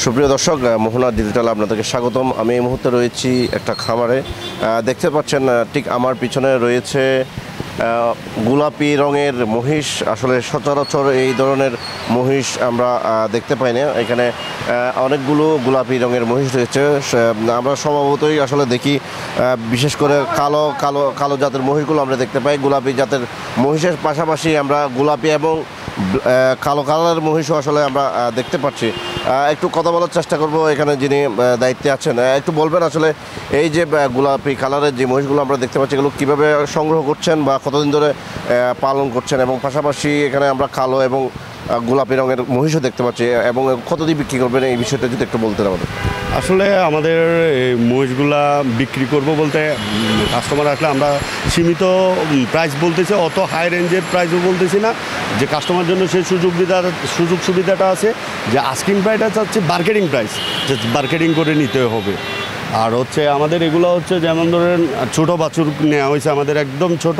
সুপ্রিয় দর্শক, মোহনা ডিজিটাল আপনাদেরকে স্বাগতম। আমি এই মুহূর্তে রয়েছি একটা খামারে। দেখতে পাচ্ছেন ঠিক আমার পিছনে রয়েছে গোলাপি রঙের মহিষ। আসলে সচরাচর এই ধরনের মহিষ আমরা দেখতে পাই না। এখানে অনেকগুলো গোলাপি রঙের মহিষ রয়েছে। আমরা স্বভাবতই আসলে দেখি বিশেষ করে কালো কালো কালো জাতের মহিষগুলো আমরা দেখতে পাই। গোলাপি জাতের মহিষের পাশাপাশি আমরা গোলাপি এবং কালো কালারের মহিষও আসলে আমরা দেখতে পাচ্ছি। একটু কথা বলার চেষ্টা করব এখানে যিনি দায়িত্বে আছেন। একটু বলবেন আসলে এই যে গোলাপি কালারের যে মহিষগুলো আমরা দেখতে পাচ্ছি, এগুলো কীভাবে সংগ্রহ করছেন বা কতদিন ধরে পালন করছেন, এবং পাশাপাশি এখানে আমরা কালো এবং গোলাপি রঙের মহিষও দেখতে পাচ্ছি, এবং কতদিন বিক্রি করবেন এই বিষয়টা যদি একটু বলতেন আমাদের। আসলে আমাদের এই মহিষগুলা বিক্রি করব বলতে কাস্টমার আসলে আমরা সীমিত প্রাইস বলতেছি, অত হাই রেঞ্জের প্রাইসও বলতেছি না, যে কাস্টমার জন্য সেই সুযোগ সুবিধাটা আছে যে আস্কিং প্রাইসটা চাচ্ছে মার্কেটিং প্রাইস, যে মার্কেটিং করে নিতে হবে। আর হচ্ছে আমাদের এগুলো হচ্ছে যেমন ধরেন ছোটো বাছুর নেওয়া হয়েছে আমাদের, একদম ছোট।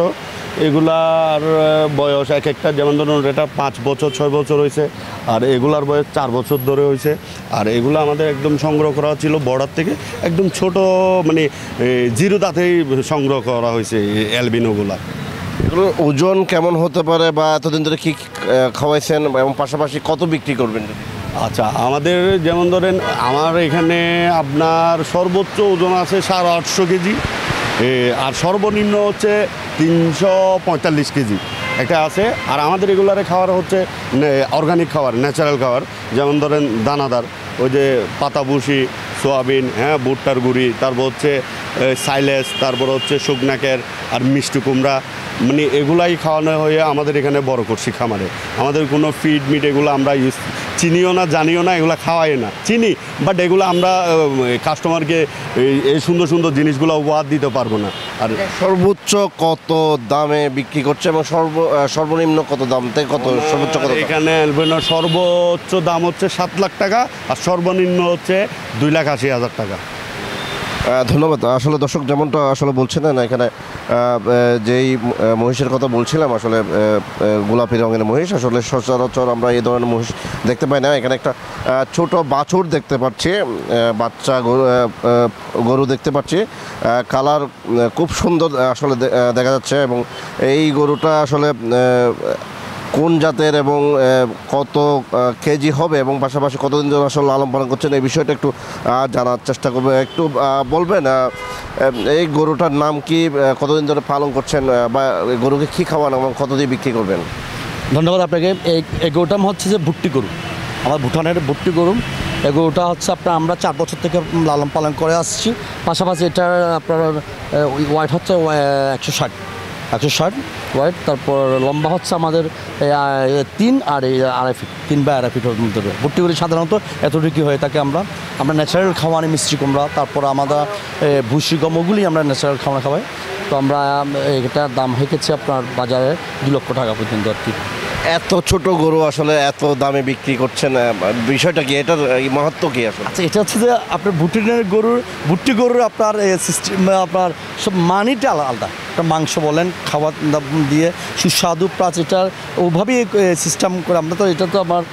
এগুলার বয়স এক একটা, যেমন ধরুন এটা 5 বছর 6 বছর হয়েছে, আর এগুলার বয়স 4 বছর ধরে হয়েছে। আর এগুলো আমাদের একদম সংগ্রহ করা ছিল বর্ডার থেকে, একদম ছোট, মানে জিরো দাঁতেই সংগ্রহ করা হয়েছে অ্যালবিনোগুলা। এগুলোর ওজন কেমন হতে পারে, বা এতদিন ধরে কী খাওয়াইছেন, এবং পাশাপাশি কত বিক্রি করবেন? আচ্ছা, আমাদের যেমন ধরেন আমার এখানে আপনার সর্বোচ্চ ওজন আছে 850 কেজি, আর সর্বনিম্ন হচ্ছে 345 কেজি একটা আছে। আর আমাদের রেগুলারে খাওয়ার হচ্ছে অর্গানিক খাবার, ন্যাচারাল খাবার, যেমন ধরেন দানাদার, ওই যে পাতা ভুসি, সোয়াবিন, ভুট্টার গুঁড়ি, তারপর হচ্ছে সাইলেস, তারপর হচ্ছে শুকনাকের আর মিষ্টি কুমড়া, মানে এগুলাই খাওয়ানো হয়ে আমাদের এখানে বড় করছি খামারে। আমাদের কোনো ফিড মিট এগুলো আমরা চিনিও না, জানিও না, এগুলো খাওয়াই না, চিনি, বাট এগুলো আমরা কাস্টমারকে এই সুন্দর সুন্দর জিনিসগুলো উপহার দিতে পারবো না। আর সর্বোচ্চ কত দামে বিক্রি করছে, এবং সর্বনিম্ন কত দাম থেকে কত সর্বোচ্চ কত? এখানে সর্বোচ্চ দাম হচ্ছে 7 লাখ টাকা, আর সর্বনিম্ন হচ্ছে 2,80,000 টাকা। ধন্যবাদ। আসলে দর্শক যেমনটা আসলে বলছেন না, এখানে যেই মহিষের কথা বলছিলাম, আসলে গোলাপি রঙের মহিষ, আসলে সচরাচর আমরা এই ধরনের মহিষ দেখতে পাই না। এখানে একটা ছোট বাছুর দেখতে পাচ্ছি, বাচ্চা গরু দেখতে পাচ্ছি। কালার খুব সুন্দর আসলে দেখা যাচ্ছে, এবং এই গরুটা আসলে কোন জাতের এবং কত কেজি হবে, এবং পাশাপাশি কতদিন ধরে আসলে লালন পালন করছেন, এই বিষয়টা একটু জানার চেষ্টা করবো। একটু বলবেন এই গরুটার নাম কি, কতদিন ধরে পালন করছেন, বা গরুকে কী খাওয়ান এবং কত দিয়ে বিক্রি করবেন? ধন্যবাদ আপনাকে। এই গরুটা হচ্ছে যে ভুট্টি গরু, আমার ভুটানের ভুট্টি গরু। এই গরুটা হচ্ছে আপনার আমরা 4 বছর থেকে লালন পালন করে আসছি। পাশাপাশি এটা আপনার ওয়াইট হচ্ছে 160 ওয়াইট। তারপর লম্বা হচ্ছে আমাদের 3 আর 2.5 ফিট, 3 বা 2.5 ফিটের মধ্যে। ভুট্টিগুলি সাধারণত এতটুকু হয়ে থাকে। আমরা ন্যাচারাল খাওয়ানি মিষ্টি কুমড়া, তারপর আমাদের ভুসি গমগুলি আমরা ন্যাচারাল খাওয়াই। তো আমরা এটার দাম হেঁকেছি আপনার বাজারে 2 লক্ষ টাকা পর্যন্ত আর কি। এত ছোট গরু আসলে এত দামে বিক্রি করছেন, বিষয়টা কি, এটার মাহাত্ম্য কি আসলে? আচ্ছা, এটা হচ্ছে যে আপনার ভুট্টি গরুর আপনার সিস্টেম, আপনার সব মানিটা আলাদা। একটা মাংস বলেন, খাবার দিয়ে সুস্বাদু, প্লাস এটার ওভাবেই সিস্টেম করে আমরা। তো এটা তো আপনার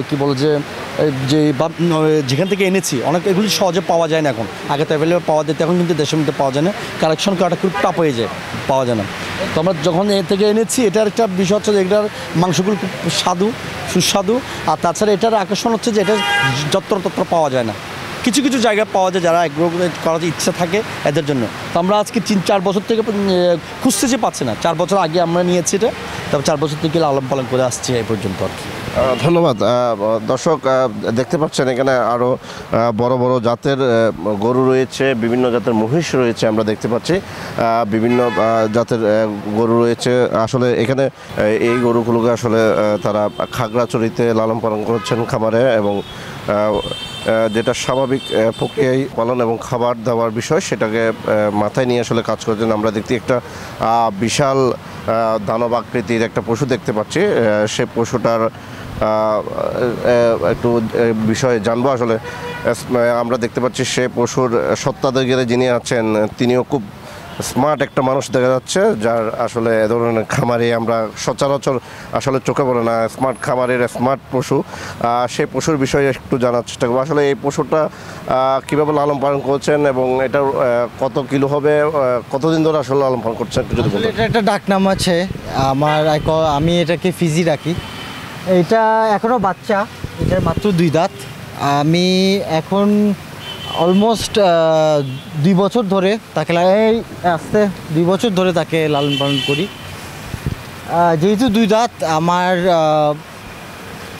কী বলে যে যেখান থেকে এনেছি, অনেক এগুলি সহজে পাওয়া যায় না এখন। আগে তো অ্যাভেলেবল পাওয়া যেত, এখন কিন্তু দেশের মধ্যে পাওয়া যায় না। কালেকশন করাটা খুব টাফ হয়ে যায়, পাওয়া যায় না। তো আমরা যখন এ থেকে এনেছি, এটার একটা বিষয় হচ্ছে যে এটার মাংসগুলো খুব সুস্বাদু। আর তাছাড়া এটার আকর্ষণ হচ্ছে যে এটা যত্র পাওয়া যায় না, কিছু কিছু জায়গায় পাওয়া যায়, যারা এগ্রো করার ইচ্ছা থাকে এদের জন্য। তো আমরা আজকে 3-4 বছর থেকে খুঁজতেছি, পাচ্ছি না। 4 বছর আগে আমরা নিয়েছি এটা, তবে 4 বছর থেকে লালন পালন করে আসছি এই পর্যন্ত আর কি। ধন্যবাদ। দর্শক দেখতে পাচ্ছেন এখানে আরও বড় বড় জাতের গরু রয়েছে, বিভিন্ন জাতের মহিষ রয়েছে, আমরা দেখতে পাচ্ছি বিভিন্ন জাতের গরু রয়েছে। আসলে এখানে এই গরুগুলোকে আসলে তারা খাগড়াছড়িতে লালন পালন করছেন খামারে, এবং যেটা স্বাভাবিক প্রক্রিয়ায় পালন এবং খাবার দাবার বিষয়, সেটাকে মাথায় নিয়ে আসলে কাজ করছেন। আমরা দেখতে একটা বিশাল দানব আকৃতির একটা পশু দেখতে পাচ্ছি। সে পশুটার একটু বিষয়ে জানবো। আসলে আমরা দেখতে পাচ্ছি সে পশুর সত্ত্বাধিকারী যিনি আছেন, তিনিও খুব স্মার্ট একটা মানুষ দেখা যাচ্ছে, যার আসলে এ ধরনের খামারে আমরা সচরাচর আসলে চোখে পড়ে না। স্মার্ট খামারের স্মার্ট পশু, সেই পশুর বিষয়ে একটু জানার চেষ্টা করবো। আসলে এই পশুটা কীভাবে লালন পালন করছেন এবং এটার কত কিলো হবে, কতদিন ধরে আসলে লালন পালন করছেন একটু যদি আসলে বলতেন। এটা একটা ডাক নাম আছে আমার, আমি এটাকে ফিজি রাখি। এটা এখনও বাচ্চা, এটার মাত্র 2 দাঁত। আমি এখন অলমোস্ট 2 বছর ধরে তাকে আসতে 2 বছর ধরে তাকে লালন পালন করি। যেহেতু 2 দাঁত আমার,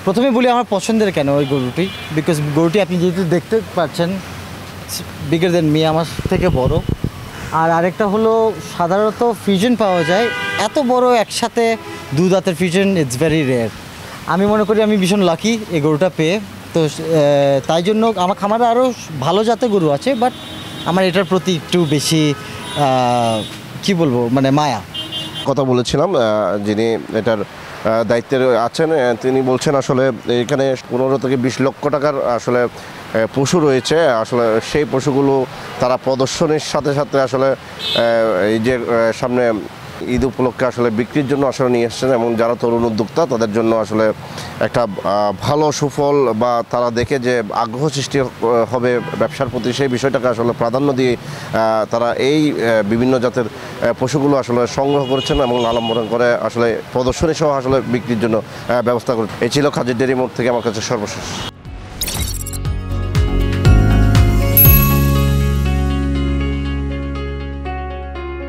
প্রথমে বলি আমার পছন্দের কেন ওই গরুটি, বিকজ গরুটি আপনি যেহেতু দেখতে পাচ্ছেন বিগার দেন মি, আমার থেকে বড়। আর আরেকটা হলো সাধারণত ফিউশন পাওয়া যায়, এত বড় একসাথে 2 দাঁতের ফিউশন ইটস ভেরি রেয়ার। আমি মনে করি আমি ভীষণ লাকি এই গরুটা পেয়ে। তো তাই জন্য আমার খামারে আরও ভালো জাতের গরু আছে, বাট আমার এটার প্রতি একটু বেশি কি বলবো, মানে মায়া। কথা বলেছিলাম যিনি এটার দায়িত্বে আছেন, তিনি বলছেন আসলে এখানে 15 থেকে 20 লক্ষ টাকার আসলে পশু রয়েছে। আসলে সেই পশুগুলো তারা প্রদর্শনীর সাথে সাথে আসলে এই যে সামনে ঈদ উপলক্ষে আসলে বিক্রির জন্য আসলে নিয়ে এসছেন, এবং যারা তরুণ উদ্যোক্তা তাদের জন্য আসলে একটা ভালো সুফল বা তারা দেখে যে আগ্রহ সৃষ্টি হবে ব্যবসার প্রতি, সেই বিষয়টাকে আসলে প্রাধান্য দিয়ে তারা এই বিভিন্ন জাতের পশুগুলো আসলে সংগ্রহ করেছেন এবং লালন পালন করে আসলে প্রদর্শনী সহ আসলে বিক্রির জন্য ব্যবস্থা করেছেন। এই ছিল খাজির ডেইরি মোড় থেকে আমার কাছে সর্বশেষ।